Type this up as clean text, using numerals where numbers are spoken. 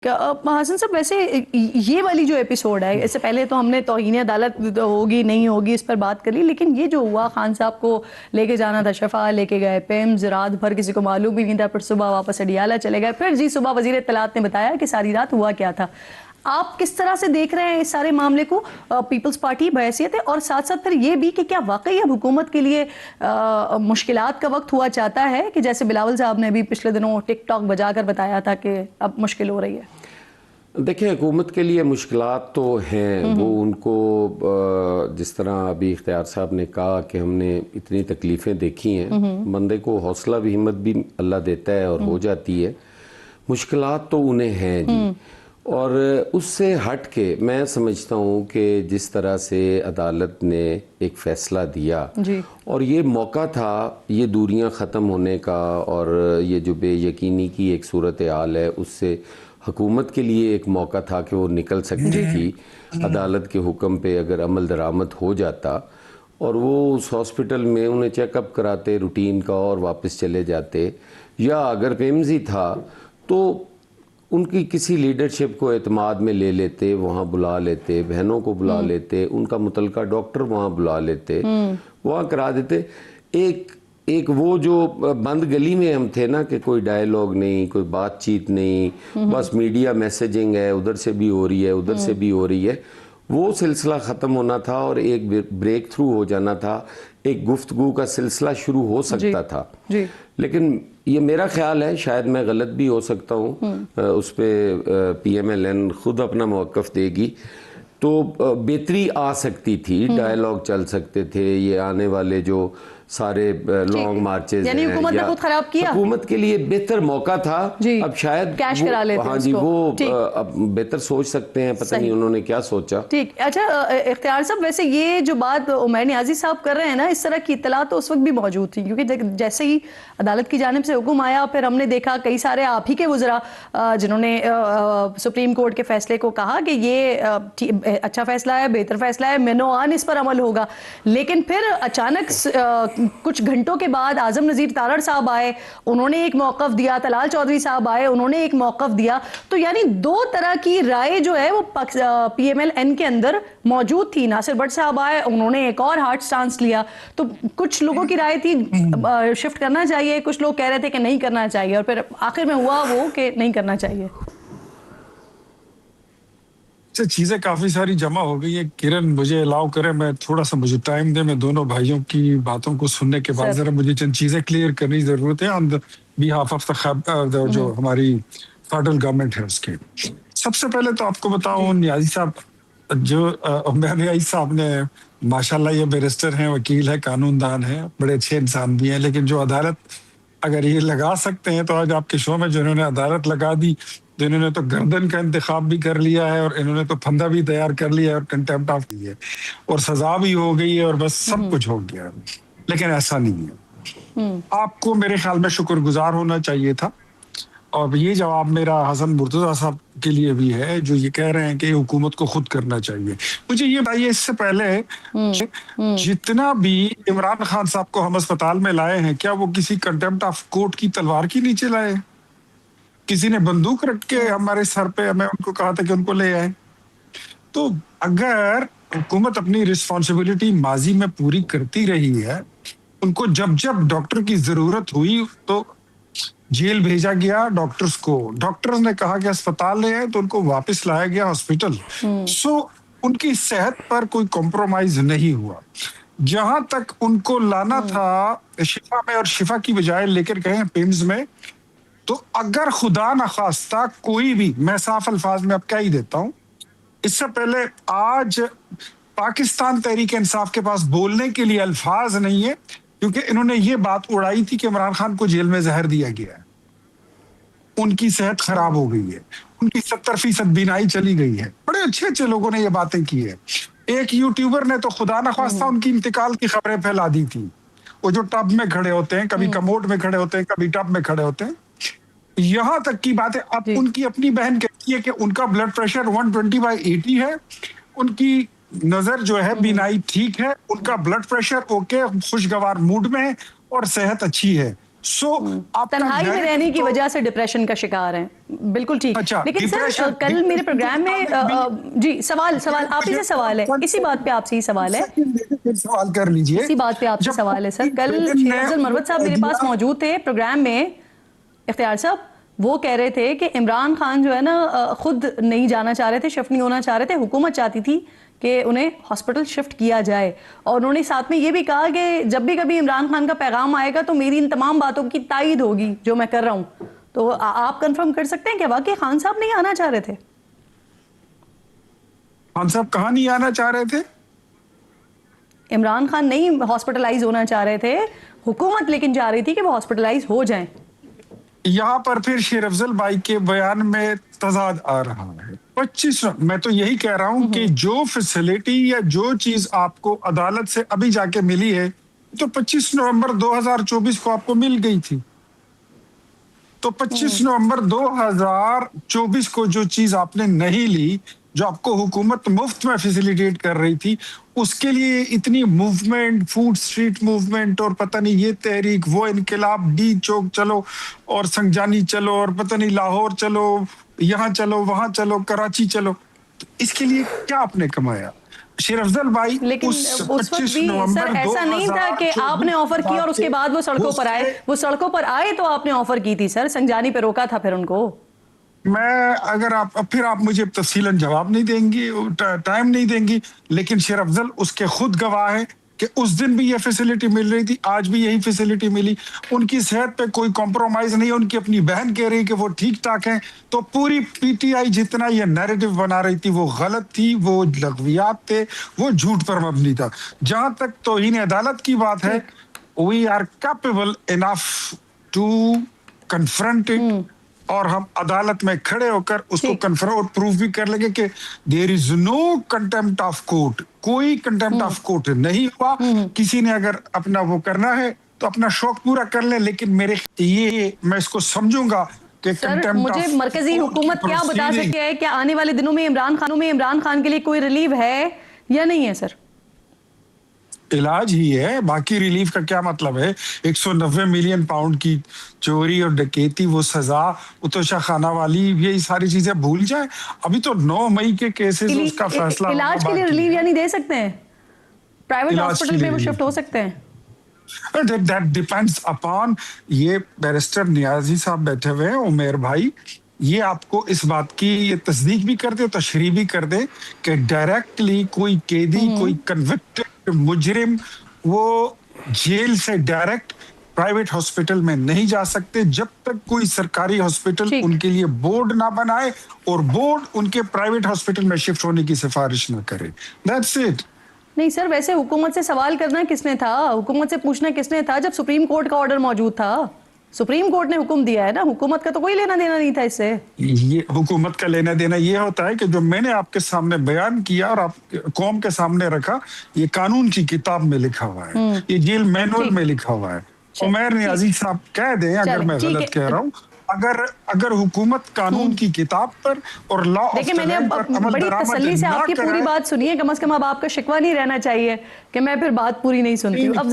हसन साहब, वैसे ये वाली जो एपिसोड है, इससे पहले तो हमने तौहीन अदालत होगी नहीं होगी इस पर बात करी, लेकिन ये जो हुआ, खान साहब को लेके जाना था, शफा लेके गए, पिम्स रात भर किसी को मालूम ही नहीं था, फिर सुबह वापस अडियाला चले गए, फिर जी सुबह वजीर इत्तलात ने बताया कि सारी रात हुआ क्या था। आप किस तरह से देख रहे हैं इस सारे मामले को, पीपल्स पार्टी बहैसियत है, और साथ साथ फिर ये भी कि क्या वाकई अब हुकूमत के लिए मुश्किलात का वक्त हुआ चाहता है कि जैसे बिलावल साहब ने भी पिछले दिनों टिकटॉक बजाकर बताया था कि अब मुश्किल हो रही है। देखिए, हुकूमत के लिए मुश्किलात तो हैं, वो उनको जिस तरह अभी इख्तियार साहब ने कहा कि हमने इतनी तकलीफ़ें देखी हैं, बंदे को हौसला भी हिम्मत भी अल्लाह देता है और हो जाती है। मुश्किलात तो उन्हें हैं जी, और उससे हट के मैं समझता हूँ कि जिस तरह से अदालत ने एक फ़ैसला दिया जी, और ये मौका था ये दूरियां ख़त्म होने का, और ये जो बेयकीनी की एक सूरत हाल है उससे हुकूमत के लिए एक मौका था कि वो निकल सकती थी। अदालत के हुक्म पे अगर अमल दरामद हो जाता और वो उस हॉस्पिटल में उन्हें चेकअप कराते रूटीन का और वापस चले जाते, या अगर पेम्स ही था तो उनकी किसी लीडरशिप को एतमाद में ले लेते, वहाँ बुला लेते, बहनों को बुला लेते, उनका मुतलका डॉक्टर वहाँ बुला लेते, वहाँ करा देते। एक वो जो बंद गली में हम थे ना कि कोई डायलॉग नहीं, कोई बातचीत नहीं, बस मीडिया मैसेजिंग है, उधर से भी हो रही है उधर से भी हो रही है, वो सिलसिला ख़त्म होना था और एक ब्रेक थ्रू हो जाना था, एक गुफ्तगू का सिलसिला शुरू हो सकता था जी। लेकिन ये मेरा ख्याल है, शायद मैं गलत भी हो सकता हूँ, उस पर PMLN खुद अपना मौक़िफ़ देगी, तो बेहतरी आ सकती थी, डायलॉग चल सकते थे, ये आने वाले जो सारे लॉन्ग मार्चेस यानी हुकूमत ने खुद खराब किया, हुकूमत के लिए बेहतर मौका था। अब शायद कैश करा लेते, हाँ जी, वो अब बेहतर सोच सकते हैं, पता नहीं उन्होंने क्या सोचा। ठीक, अच्छा इख्तियार साहब, वैसे ये जो बात उमैर नियाज़ी साहब कर रहे हैं ना, इस तरह की इत्तला तो उस वक्त भी मौजूद थी, क्योंकि जैसे ही अदालत की जानिब से हुक्म आया, फिर हमने देखा कई सारे आप ही के वज़रा जिन्होंने सुप्रीम कोर्ट के फैसले को कहा कि ये अच्छा फैसला है, बेहतर फैसला है, मेनोआन इस पर अमल होगा, लेकिन फिर अचानक कुछ घंटों के बाद आजम नज़ीर तारड़ साहब आए, उन्होंने एक मौक़िफ़ दिया, तलाल चौधरी साहब आए, उन्होंने एक मौक़िफ़ दिया, तो यानी दो तरह की राय जो है वो PMLN के अंदर मौजूद थी। नासिर भट्ट साहब आए, उन्होंने एक और हार्ड स्टांस लिया, तो कुछ लोगों की राय थी शिफ्ट करना चाहिए, कुछ लोग कह रहे थे कि नहीं करना चाहिए, और फिर आखिर में हुआ वो कि नहीं करना चाहिए। चीजें काफी सारी जमा हो गई है। किरण, मुझे अलाउ करे, मैं थोड़ा सा, मुझे टाइम दे, मैं दोनों भाइयों की बातों को सुनने के बाद जरा मुझे चंद चीजें क्लियर करने की जरूरत है ऑन बिहाफ ऑफ द जो हमारी फेडरल गवर्नमेंट है उसके। सबसे पहले तो आपको बताऊं, नियाज़ी साहब जो उमैर नियाज़ी साहब ने माशाल्लाह ये बैरिस्टर हैं, वकील है, कानूनदान है, बड़े अच्छे इंसान भी हैं, लेकिन जो अदालत अगर ये लगा सकते हैं तो आज आपके शो में जो इन्होंने अदालत लगा दी, तो इन्होंने तो गर्दन का इंतखाब भी कर लिया है और इन्होंने तो फंदा भी तैयार कर लिया है और कंटेम्प्ट ऑफ की है और सजा भी हो गई है और बस सब कुछ हो गया। लेकिन ऐसा नहीं है। आपको मेरे ख्याल में शुक्रगुजार होना चाहिए था, और ये जवाब मेरा हसन मुर्तजा साहब के लिए भी है जो ये कह रहे हैं कि हुकूमत को खुद करना चाहिए। मुझे ये बताइए, इससे पहले जितना भी इमरान खान साहब को हम अस्पताल में लाए हैं, क्या वो किसी कंटेम्प्ट ऑफ कोर्ट की तलवार के नीचे लाए? किसी ने बंदूक रख के हमारे सर पे हमें उनको कहा था कि उनको ले आए? तो अगर हुकूमत अपनी रिस्पॉन्सिबिलिटी माजी में पूरी करती रही है, उनको जब जब डॉक्टर की जरूरत हुई तो जेल भेजा गया डॉक्टर्स को, डॉक्टर्स ने कहा कि अस्पताल ले आए तो उनको वापस लाया गया हॉस्पिटल। सो उनकी सेहत पर कोई कॉम्प्रोमाइज नहीं हुआ। जहां तक उनको लाना था शिफा में और शिफा की बजाय लेकर गए पिम्स में, तो अगर खुदा न खास्ता कोई भी, मैं साफ अल्फाज में अब क्या ही देता हूं, इससे पहले आज पाकिस्तान तहरीक इंसाफ के पास बोलने के लिए अल्फाज नहीं है, क्योंकि इन्होंने ये बात उड़ाई थी कि इमरान खान को जेल में जहर दिया गया है, उनकी सेहत खराब हो गई है, उनकी 70% बीनाई चली गई है। बड़े अच्छे अच्छे लोगों ने ये बातें की है। एक यूट्यूबर ने तो खुदा न खास्ता उनकी इंतकाल की खबरें फैला दी थी। वो जो टब में खड़े होते हैं, कभी कमोड में खड़े होते हैं, कभी टब में खड़े होते हैं। यहां तक की बात है, अब उनकी अपनी बहन कहती है कि उनका ब्लड प्रेशर 120/80 है, उनकी नजर जो है बीनाई ठीक है, उनका ब्लड प्रेशर ओके, खुशगवार मूड में है और सेहत अच्छी है। सो आप तन्हाई में रहने की वजह से डिप्रेशन का शिकार हैं, बिल्कुल ठीक। अच्छा, लेकिन सर डिप्रेशन- कल मेरे प्रोग्राम में जी सवाल आप ही से सवाल है, इसी बात पे आपसे ही सवाल है, सवाल कर लीजिए। इसी बात पे आपसे सवाल है सर। कल शेख अफजल मरवत साहब मेरे पास मौजूद थे प्रोग्राम में, इख्तियार साहब, वो कह रहे थे कि इमरान खान जो है ना खुद नहीं जाना चाह रहे थे, शिफ्ट नहीं होना चाह रहे थे, हुकूमत चाहती थी कि उन्हें हॉस्पिटल शिफ्ट किया जाए। और उन्होंने साथ में ये भी कहा कि जब भी कभी इमरान खान का पैगाम आएगा तो मेरी इन तमाम बातों की तायद होगी जो मैं कर रहा हूँ। तो आप कंफर्म कर सकते हैं कि वाकई खान साहब नहीं आना चाह रहे थे? खान साहब कहाँ नहीं आना चाह रहे थे? इमरान खान नहीं हॉस्पिटलाइज होना चाह रहे थे, हुकूमत लेकिन चाह रही थी कि वो हॉस्पिटलाइज हो जाएं। यहाँ पर फिर शेर अफजल भाई के बयान में तजाद आ रहा है। 25 मैं तो यही कह रहा हूँ कि जो फैसिलिटी या जो चीज आपको अदालत से अभी जाके मिली है तो 25 नवंबर 2024 को आपको मिल गई थी। तो 25 नवंबर 2024 को जो चीज आपने नहीं ली, जो आपको हुकूमत मुफ्त में फैसिलिटेट कर रही थी, उसके लिए इतनी मूवमेंट, फूड स्ट्रीट मूवमेंट और पता नहीं ये तहरीक, वो इनकलाब, डी चौक चलो और संगजानी चलो और पता नहीं लाहौर चलो, यहाँ चलो, वहां चलो, कराची चलो, तो इसके लिए क्या आपने कमाया? शेर अफजल भाई लेकिन उस वक्त 25 भी नवंबर सर ऐसा नहीं था कि आपने ऑफर किया और उसके बाद वो सड़कों पर आए। वो सड़कों पर आए तो आपने ऑफर की थी सर, संजानी पे रोका था फिर उनको। मैं अगर आप मुझे तफसीलन जवाब नहीं देंगी, टाइम नहीं देंगी, लेकिन शेर अफजल उसके खुद गवाह है कि उस दिन भी ये फैसिलिटी मिल रही थी, आज भी यही फैसिलिटी मिली। उनकी सेहत पे कोई कॉम्प्रोमाइज नहीं है। उनकी अपनी बहन कह रही कि वो ठीक ठाक हैं। तो पूरी पीटीआई जितना ये नैरेटिव बना रही थी वो गलत थी, वो लग़वियात थे, वो झूठ पर मबनी था। जहां तक तौहीन अदालत की बात है, we are capable enough to confront it, और हम अदालत में खड़े होकर उसको कन्फर्म और प्रूफ भी कर लेंगे कि there is no contempt of court. कोई कंटेम्प्ट ऑफ कोर्ट नहीं हुआ। किसी ने अगर अपना वो करना है तो अपना शौक पूरा कर ले, लेकिन मेरे ये मैं इसको समझूंगा कि सर मुझे मरकजी हुकूमत क्या बता सकती है कि आने वाले दिनों में इमरान खान के लिए कोई रिलीफ है या नहीं है? सर इलाज ही है, बाकी रिलीफ का क्या मतलब है? 190 मिलियन पाउंड की चोरी और डकैती, वो सजा, उतोशा खाना वाली, ये सारी चीजें भूल जाए। अभी तो 9 मई के केसेस उसका फैसला इलाज के लिए रिलीफ यानी दे सकते हैं, प्राइवेट हॉस्पिटल में वो शिफ्ट हो सकते हैं। That depends upon, ये बैरिस्टर नियाजी साहब बैठे हुए हैं, उमेर भाई, ये आपको इस बात की ये तस्दीक भी कर दे, तशरीह भी कर दे कि डायरेक्टली कोई कैदी, कोई कन्विक्टेड मुजरिम वो जेल से डायरेक्ट प्राइवेट हॉस्पिटल में नहीं जा सकते जब तक कोई सरकारी हॉस्पिटल उनके लिए बोर्ड ना बनाए और बोर्ड उनके प्राइवेट हॉस्पिटल में शिफ्ट होने की सिफारिश ना करे। That's it. नहीं सर, वैसे हुकूमत से सवाल करना किसने था, हुकूमत से पूछना किसने था जब सुप्रीम कोर्ट का ऑर्डर मौजूद था? सुप्रीम कोर्ट ने हुक्म दिया है ना, हुकूमत का तो कोई लेना देना नहीं था इससे। ये हुकूमत का लेना देना ये होता है कि जो मैंने आपके सामने बयान किया और आप कौम के सामने रखा, ये कानून की किताब में लिखा हुआ है, ये जेल मैनुअल में लिखा हुआ है। उमर नियाजी साहब कह दें अगर मैं गलत कह रहा हूँ, अगर हुकूमत कानून की किताब पर और लॉ ऑफ देखिए, मैंने बड़ी तसल्ली से आपकी पूरी बात सुनी है, कम से कम अब आपका शिकवा नहीं रहना चाहिए कि मैं फिर बात पूरी नहीं सुनती हूँ। अब